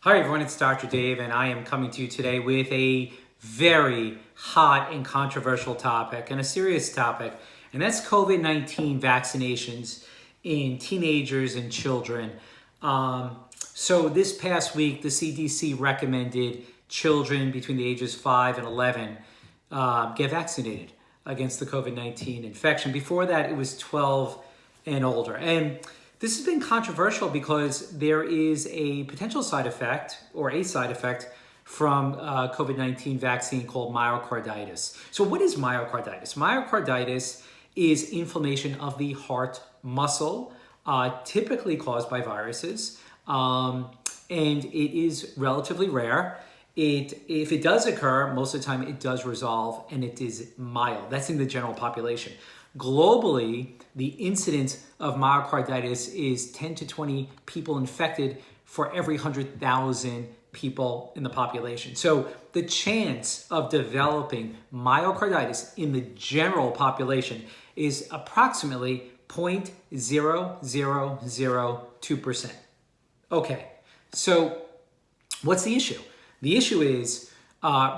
Hi everyone, it's Dr. Dave and I am coming to you today with a very hot and controversial topic and a serious topic, and that's COVID-19 vaccinations in teenagers and children. So this past week, the CDC recommended children between the ages 5 and 11 get vaccinated against the COVID-19 infection. Before that, it was 12 and older. And this has been controversial because there is a potential side effect or a side effect from COVID-19 vaccine called myocarditis. So what is myocarditis? Myocarditis is inflammation of the heart muscle, typically caused by viruses, and it is relatively rare. If it does occur, most of the time it does resolve and it is mild. That's in the general population. Globally, the incidence of myocarditis is 10 to 20 people infected for every 100,000 people in the population. So the chance of developing myocarditis in the general population is approximately 0.0002%. Okay, so what's the issue? The issue is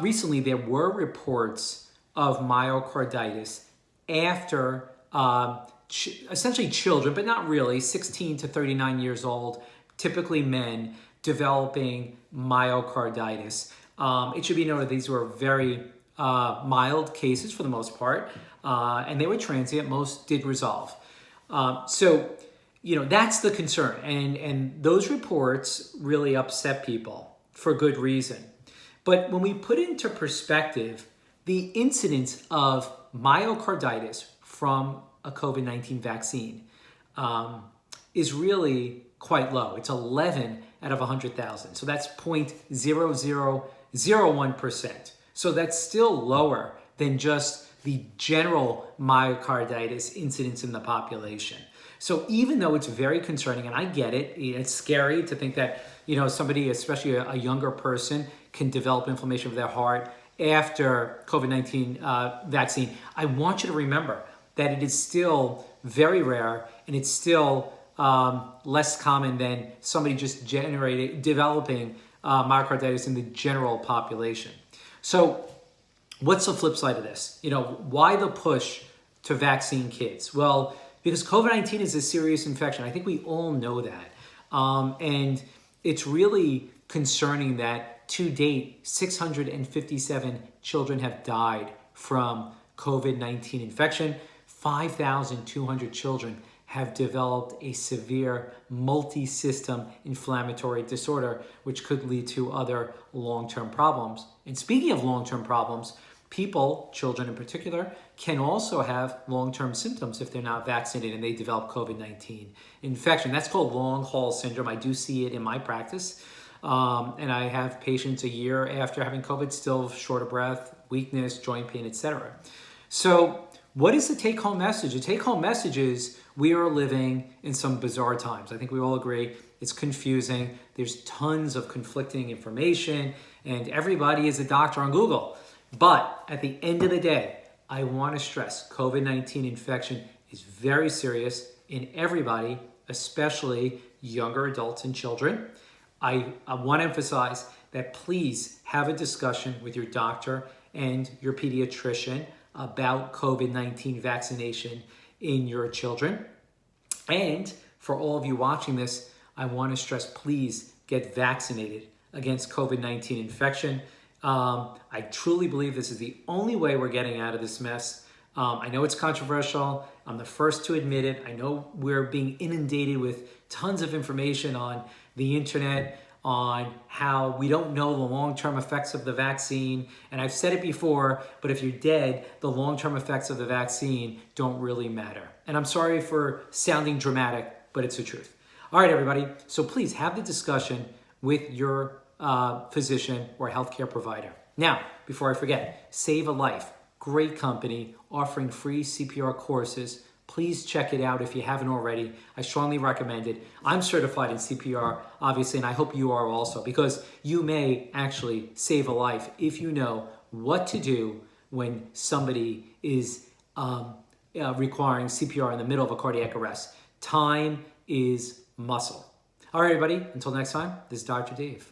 recently there were reports of myocarditis after essentially children, but not really, 16 to 39 years old, typically men, developing myocarditis. It should be noted these were very mild cases for the most part, and they were transient. Most did resolve. So, that's the concern. And those reports really upset people for good reason. But when we put into perspective the incidence of myocarditis from a COVID-19 vaccine is really quite low. It's 11 out of 100,000. So that's 0.0001%. So that's still lower than just the general myocarditis incidence in the population. So even though it's very concerning, and I get it, it's scary to think that, somebody, especially a younger person, can develop inflammation of their heart after COVID-19 vaccine, I want you to remember that it is still very rare and it's still less common than somebody just developing myocarditis in the general population. So what's the flip side of this? Why the push to vaccine kids? Well, because COVID-19 is a serious infection. I think we all know that. And it's really concerning that to date, 657 children have died from COVID-19 infection. 5,200 children have developed a severe multi-system inflammatory disorder, which could lead to other long-term problems. And speaking of long-term problems, people, children in particular, can also have long-term symptoms if they're not vaccinated and they develop COVID-19 infection. That's called long haul syndrome. I do see it in my practice. And I have patients a year after having COVID still short of breath, weakness, joint pain, etc. So what is the take-home message? The take-home message is we are living in some bizarre times. I think we all agree it's confusing. There's tons of conflicting information and everybody is a doctor on Google. But at the end of the day, I want to stress COVID-19 infection is very serious in everybody, especially younger adults and children. I want to emphasize that please have a discussion with your doctor and your pediatrician about COVID-19 vaccination in your children. And for all of you watching this, I want to stress, please get vaccinated against COVID-19 infection. I truly believe this is the only way we're getting out of this mess. I know it's controversial. I'm the first to admit it. I know we're being inundated with tons of information on the internet on how we don't know the long-term effects of the vaccine. And I've said it before, but if you're dead, the long-term effects of the vaccine don't really matter. And I'm sorry for sounding dramatic, but it's the truth. All right, everybody. So please have the discussion with your physician or healthcare provider. Now, before I forget, Save a Life, great company offering free CPR courses. Please check it out if you haven't already. I strongly recommend it. I'm certified in CPR, obviously, and I hope you are also, because you may actually save a life if you know what to do when somebody is requiring CPR in the middle of a cardiac arrest. Time is muscle. All right, everybody, until next time, this is Dr. Dave.